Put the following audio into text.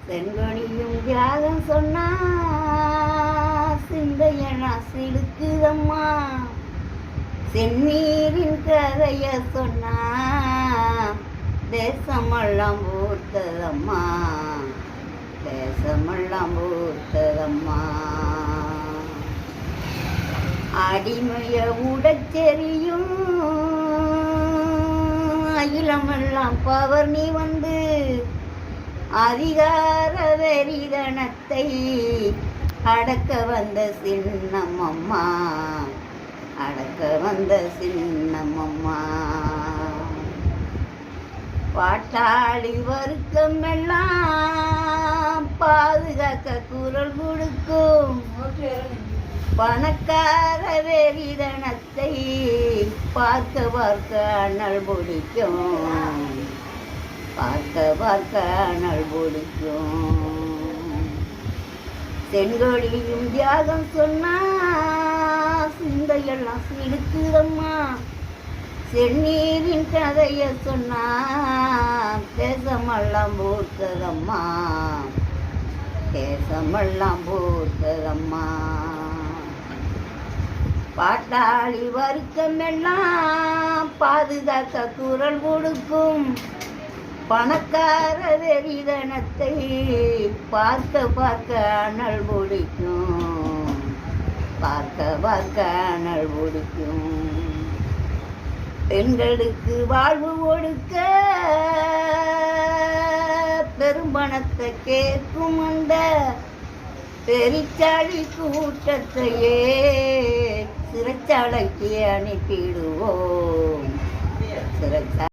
செங்கொடியும் தியாகம் சொன்னா சிந்தையனா சிலுக்குதம்மா. செந்நீரின் கதைய சொன்னா தேசமெல்லாம் ஊர்த்ததம்மா, தேசமெல்லாம் ஊர்த்ததம்மா. அடிமைய உடச்செறியும் அகிலமெல்லாம் பவர் நீ வந்து அதிகார வெறிதனத்தை அடக்க வந்த சின்னம்மம்மா, அடக்க வந்த சின்னம்மம்மா. பாட்டாளி வருத்தம் எல்லாம் பாதுகாக்க குரல் கொடுக்கும் பணக்கார வெறிதனத்தை பார்க்க பார்க்க அனல் பிடிக்கும், பார்க்க பார்க்க அனல் பிடிக்கும். செங்கொடியும் தியாகம் சொன்னா சிந்தையெல்லாம் சிலுக்குதம்மா. செந்நீரின் கதைய சொன்னா தேசமெல்லாம் பூத்ததம்மா, தேசமெல்லாம் பூத்ததம்மா. பாட்டாளி வருத்தம் எல்லாம் பாதுகாக்க குரல் கொடுக்கும் பணக்கார வெறிதனத்தை பார்க்க பார்க்க அனல் பிடிக்கும், பார்க்க பார்க்க அனல் பிடிக்கும். பெண்களுக்கு வாழ்வு கொடுக்க பெரும்பணத்தை கேட்கும் அந்த பெரிச்சாளி கூட்டத்தையே சிறைச்சாலைக்கு அனுப்பிடுவோம், சிறைச்சாலை